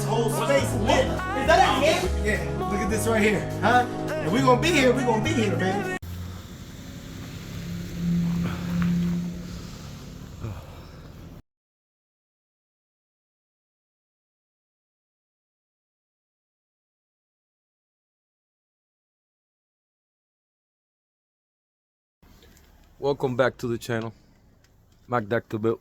this whole space lit. Is that a kid? Yeah, look at this right here, huh? And we're gonna be here, man. Welcome back to the channel, Mac Dr. Bill.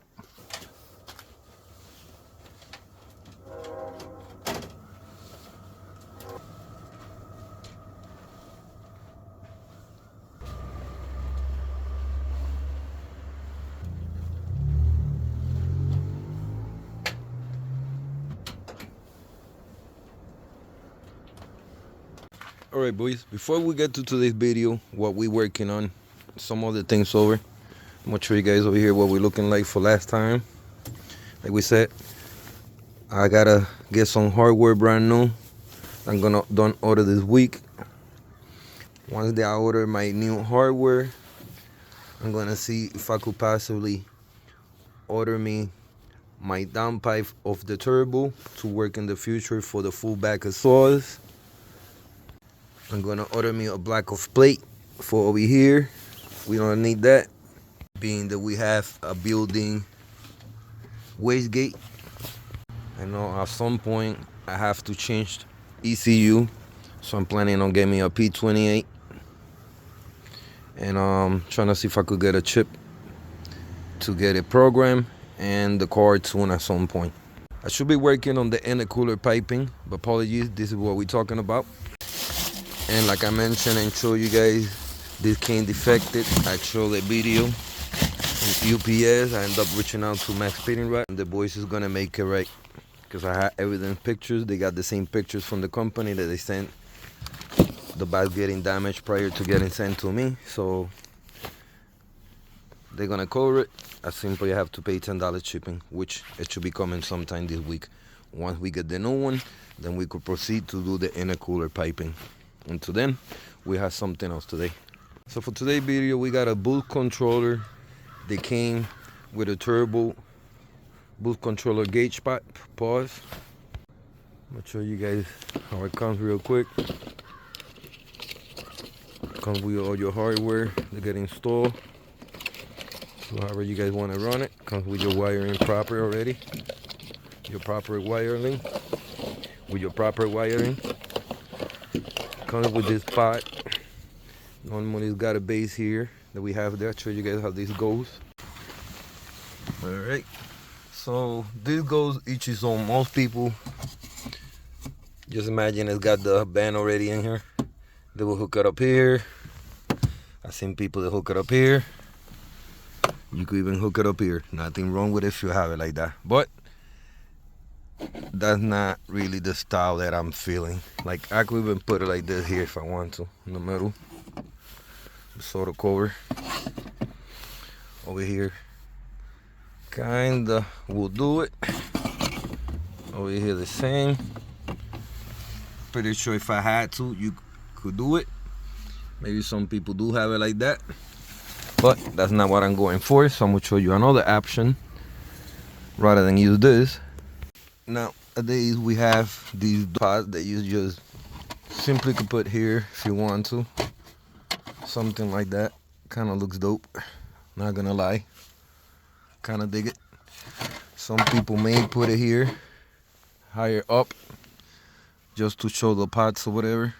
Alright boys, before we get to today's video, what we're working on, some other things over. I'm gonna show you guys over here what we're looking like for last time. Like we said, I gotta get some hardware brand new. I'm gonna done order this week. Once I order my new hardware, I'm gonna see if I could possibly order me my downpipe of the turbo to work in the future for the full back of saws. I'm gonna order me a block of plate for over here. We don't need that, being that we have a building wastegate. I know at some point I have to change ECU, so I'm planning on getting me a P28 and trying to see if I could get a chip to get it programmed and the card soon at some point. I should be working on the intercooler piping, but apologies, this is what we're talking about. And like I mentioned and show you guys, this came defected. I showed a video from UPS. I ended up reaching out to Max Fitting Right, and the boys is gonna make it right, because I had everything pictures. They got the same pictures from the company that they sent the box getting damaged prior to getting sent to me, so they're gonna cover it. I simply have to pay $10 shipping, which it should be coming sometime this week. Once we get the new one, then we could proceed to do the intercooler piping. Until then, we have something else today. So for today's video, we got a boost controller. They came with a turbo boost controller gauge pipe. Pause. I'm gonna show you guys how it comes real quick. Comes with all your hardware to get installed. So however you guys want to run it, comes with your wiring proper already. Your proper wiring. With your proper wiring. Comes with this pot. Normally it's got a base here that we have there. I'll show you guys how this goes. Alright. So this goes each his own. Most people just imagine it's got the band already in here. They will hook it up here. I've seen people that hook it up here. You could even hook it up here. Nothing wrong with it if you have it like that. But that's not really the style that I'm feeling. Like I could even put it like this here if I want to, in the middle. Sort of cover. Over here. Kinda will do it. Over here the same. Pretty sure if I had to, you could do it. Maybe some people do have it like that. But that's not what I'm going for. So I'm gonna show you another option rather than use this. Nowadays we have these pods that you just simply could put here if you want to. Something like that. Kind of looks dope. Not gonna lie. Kind of dig it. Some people may put it here, higher up, just to show the pots or whatever.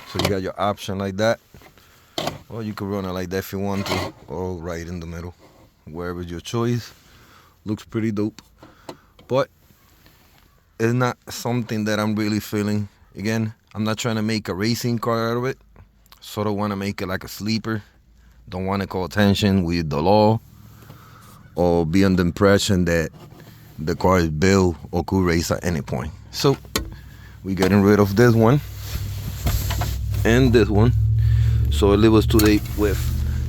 So you got your option like that. Or you could run it like that if you want to, or right in the middle. Wherever your choice. Looks pretty dope. But it's not something that I'm really feeling. Again, I'm not trying to make a racing car out of it. Sort of want to make it like a sleeper. Don't want to call attention with the law or be under the impression that the car is built or could race at any point. So we're getting rid of this one and this one. So it leaves us today with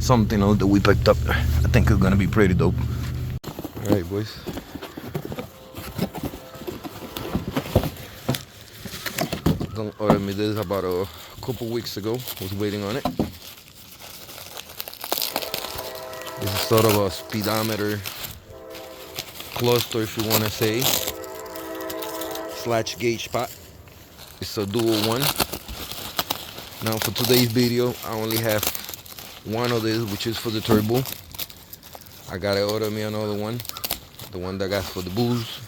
something else that we picked up. I think it's gonna be pretty dope. All right, boys. Don't order me this about a couple weeks ago. Was waiting on it. This is sort of a speedometer cluster, if you want to say. slash gauge pot. It's a dual one. Now for today's video, I only have one of this, which is for the turbo. I gotta order me another one, the one that I got for the boost.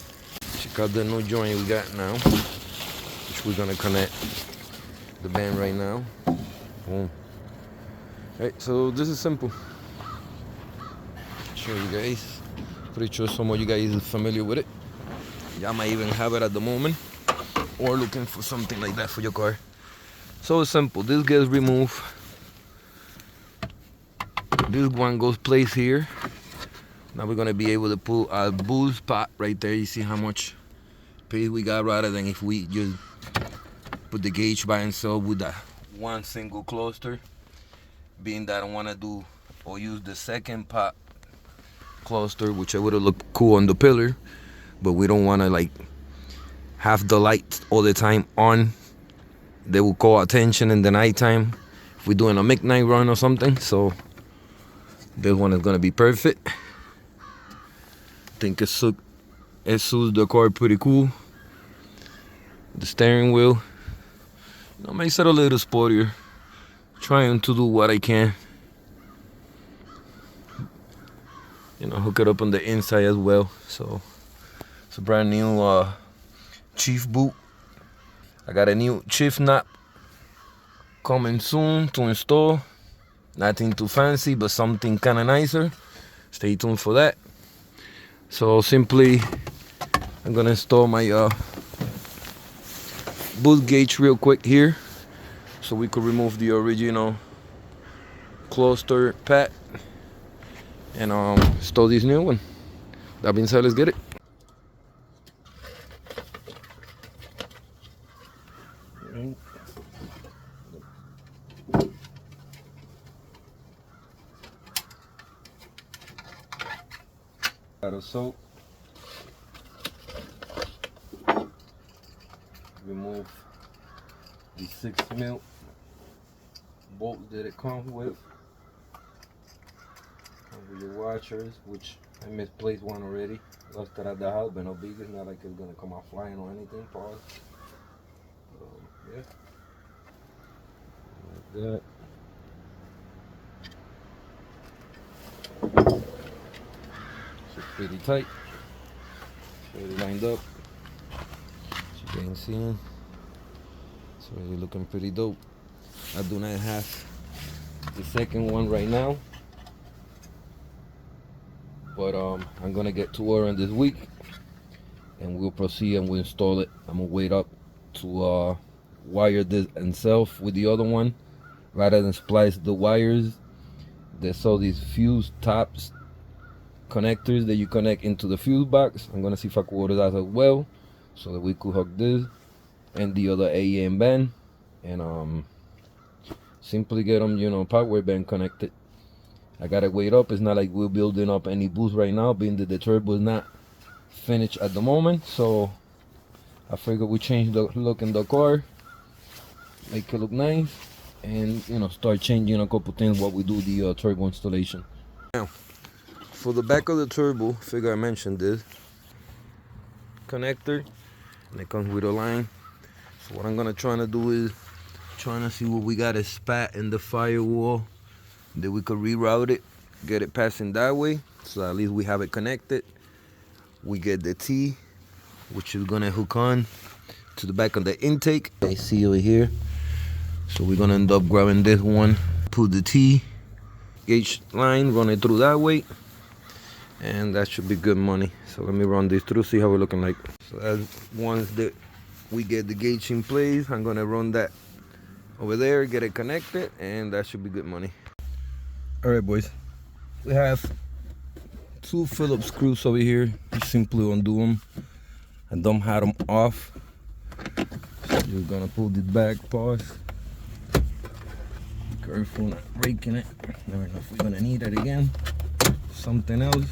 Check out the new joint we got now, which we're gonna connect the band right now. Boom. Alright, so this is simple. Show you guys. Pretty sure some of you guys are familiar with it. Y'all might even have it at the moment, or looking for something like that for your car. So it's simple. This gets removed. This one goes placed here. Now we're gonna be able to put our boost pot right there. You see how much space we got, rather than if we just put the gauge by itself with that one single cluster. Being that I wanna do or use the second pot cluster, which would have looked cool on the pillar, but we don't wanna like have the lights all the time on. They will call attention in the nighttime if we're doing a midnight run or something. So this one is gonna be perfect. I think it suits the car pretty cool. The steering wheel, you know, makes it a little sportier. Trying to do what I can. You know, hook it up on the inside as well. So it's a brand new Chief boot. I got a new Chief knob coming soon to install. Nothing too fancy, but something kind of nicer. Stay tuned for that. So simply, I'm gonna install my boost gauge real quick here, so we could remove the original cluster pad and install this new one. That being said, let's get it. Out of soap. Remove the 6mm bolts that it comes with. Over your washers, which I misplaced one already. Lost it at the house, but no big. It's not like it's gonna come out flying or anything. Pause. Yeah. Like that. Pretty tight. It's already lined up. As you can see, it's already looking pretty dope. I do not have the second one right now, but I'm gonna get to work this week, and we'll proceed and we'll install it. I'm gonna wait up to wire this itself with the other one, rather than splice the wires. There's all these fuse tops connectors that you connect into the fuse box. I'm gonna see if I can order that as well, so that we could hook this and the other AEM band, and simply get them, you know, power band connected. I gotta wait up. It's not like we're building up any boost right now, being that the turbo is not finished at the moment. So I figured we change the look in the car, make it look nice, and you know, start changing a couple things while we do the turbo installation. Now, for the back of the turbo, figure I mentioned this connector, and it comes with a line. So what I'm gonna try to do is trying to see what we got a spat in the firewall that we could reroute it, get it passing that way, so at least we have it connected. We get the T, which is gonna hook on to the back of the intake. I see over here. So we're gonna end up grabbing this one, put the T gauge line, run it through that way, and that should be good money. So let me run this through, see how we're looking like. So as once that we get the gauge in place, I'm gonna run that over there, get it connected, and that should be good money. All right, boys, we have two Phillips screws over here. Just simply undo them and don't have them off. So you're gonna pull this back, pause. Be careful not breaking it. Never know if we're gonna need it again. Something else.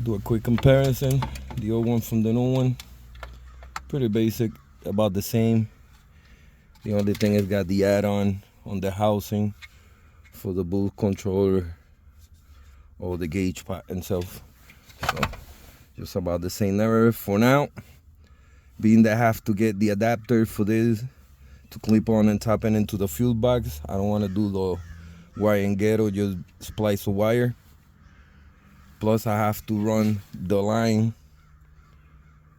Do a quick comparison. The old one from the new one. Pretty basic, about the same. The only thing is got the add-on on the housing for the boost controller or the gauge pot itself. So just about the same there for now. being that I have to get the adapter for this to clip on and tap it into the fuse box. I don't want to do the wire and ghetto, just splice a wire. Plus I have to run the line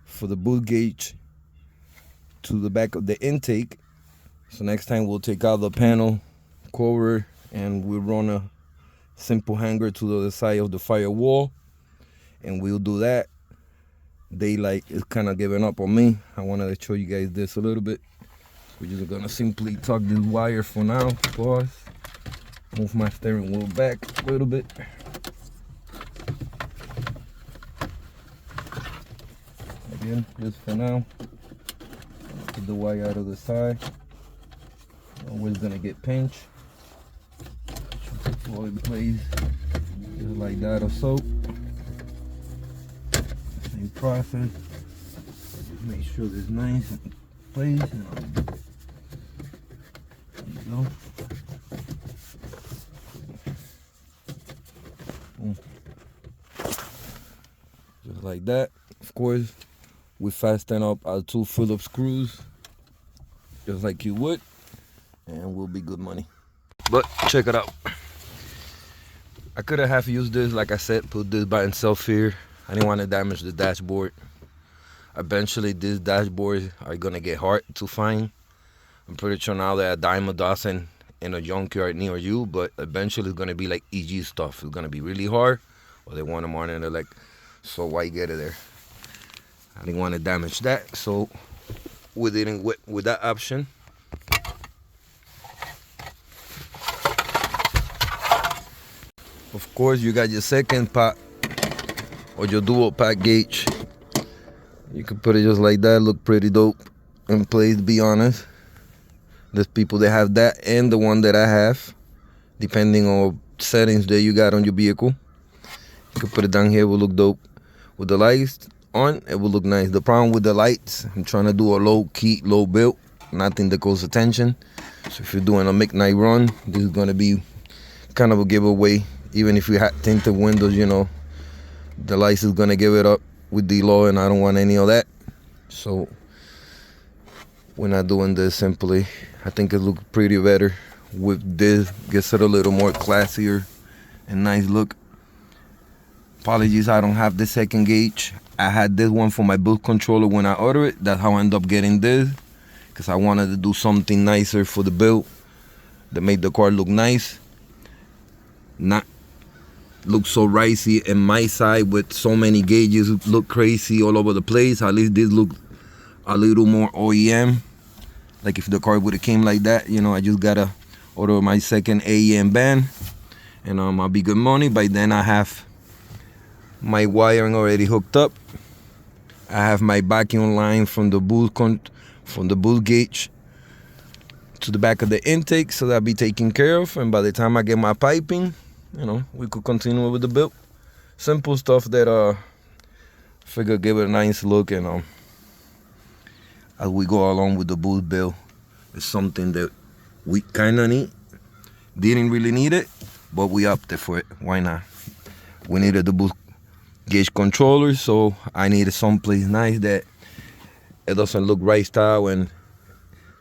for the boost gauge to the back of the intake. So next time we'll take out the panel cover and we'll run a simple hanger to the other side of the firewall, and we'll do that. Daylight is kind of giving up on me. I wanted to show you guys this a little bit. We're just gonna simply tuck this wire for now. Pause. Move my steering wheel back a little bit. Again, just for now. Get the wire out of the side. Always gonna get pinched. Fall in place just like that or so. Same process. Make sure it's nice in place. There you go. Boom. Just like that. Of course, we fasten up our 2 Phillips screws just like you would, and we'll be good money. But check it out. I could have used this, like I said, put this by itself here. I didn't want to damage the dashboard. Eventually, these dashboards are gonna get hard to find. I'm pretty sure now there are a dime a dozen in a junkyard near you, but eventually it's gonna be like EG stuff. It's gonna be really hard, or they want them on and they're like, so why get it there? I didn't want to damage that, so we didn't with that option. Of course, you got your second pot or your dual pot gauge. You can put it just like that. Look pretty dope in place, to be honest. There's people that have that and the one that I have, depending on settings that you got on your vehicle. You can put it down here, it will look dope. With the lights on, it will look nice. The problem with the lights, I'm trying to do a low key, low build, nothing that calls attention. So if you're doing a midnight run, this is gonna be kind of a giveaway. Even if you had tinted windows, you know, the lights is gonna give it up with the low, and I don't want any of that. So we're not doing this simply. I think it looks pretty better with this. Gets it a little more classier and nice look. Apologies, I don't have the second gauge. I had this one for my boost controller when I ordered it. That's how I ended up getting this, because I wanted to do something nicer for the build that made the car look nice, not look so ricey. And my side with so many gauges look crazy all over the place. At least this look a little more OEM. Like if the car would have came like that, you know, I just gotta order my second AEM band, and I'll be good money. By then I have my wiring already hooked up. I have my vacuum line from the boost gauge to the back of the intake, so that'll be taken care of. And by the time I get my piping, you know, we could continue with the build. Simple stuff that figure give it a nice look, and as we go along with the boost build, it's something that we kind of need. Didn't really need it, but we opted for it. Why not? We needed the boost gauge controller, so I needed someplace nice that it doesn't look right style and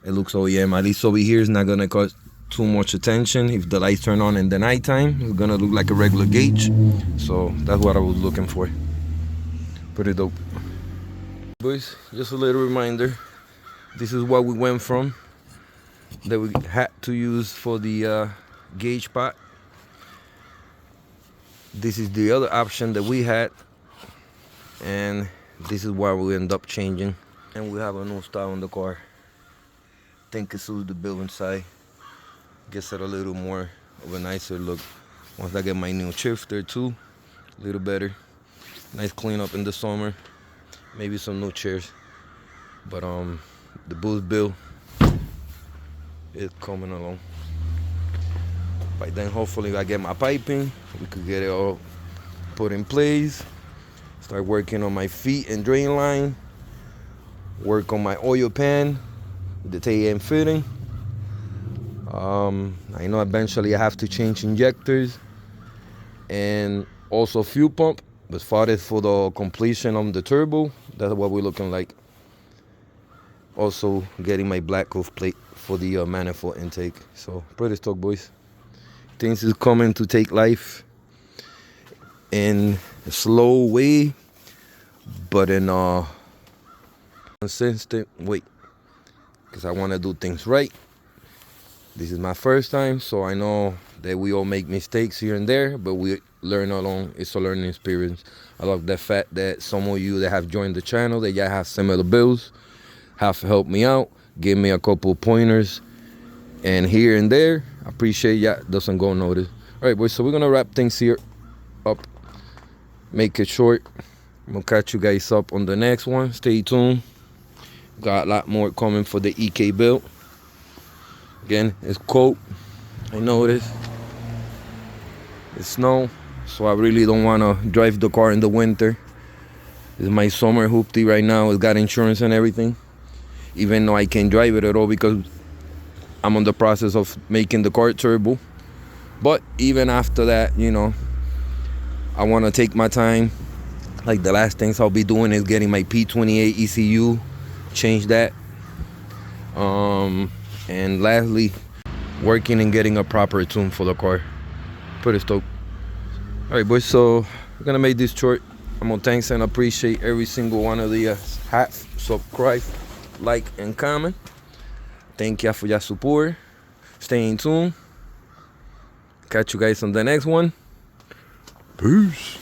it looks OEM. At least over here is not gonna cause too much attention. If the lights turn on in the nighttime, it's gonna look like a regular gauge. So that's what I was looking for. Pretty dope. Boys, just a little reminder, this is what we went from that we had to use for the gauge pot. This is the other option that we had, and this is why we end up changing. And we have a new style on the car. Think it suits the build inside. Gets it a little more of a nicer look. Once I get my new shifter too, a little better. Nice cleanup in the summer. Maybe some new chairs. But the boost build is coming along. By then, hopefully, I get my piping. We could get it all put in place. Start working on my feet and drain line. Work on my oil pan with the TM fitting. I know eventually I have to change injectors and also fuel pump. But far as for the completion of the turbo, that's what we're looking like. Also getting my black off plate for the manifold intake. So pretty stoked, boys. Things is coming to take life in a slow way, but in a consistent way, because I want to do things right. This is my first time, so I know that we all make mistakes here and there, but we learn along. It's a learning experience. I love the fact that some of you that have joined the channel, that y'all have similar bills, have helped me out, give me a couple pointers, and here and there. I appreciate y'all. Doesn't go unnoticed. All right, boys, so we're gonna wrap things here up, make it short. I'm gonna catch you guys up on the next one. Stay tuned. Got a lot more coming for the EK build. Again, it's cold. I know it is. It's snow, so I really don't want to drive the car in the winter. It's my summer hoopty right now. It's got insurance and everything. Even though I can't drive it at all because I'm on the process of making the car turbo. But even after that, you know, I want to take my time. Like the last things I'll be doing is getting my P28 ECU, change that. And lastly, working and getting a proper tune for the car. Pretty stoked. All right, boys, so we're gonna make this short. I'm gonna thanks and appreciate every single one of the hats, subscribe, like, and comment. Thank you for your support. Stay in tune. Catch you guys on the next one. Peace.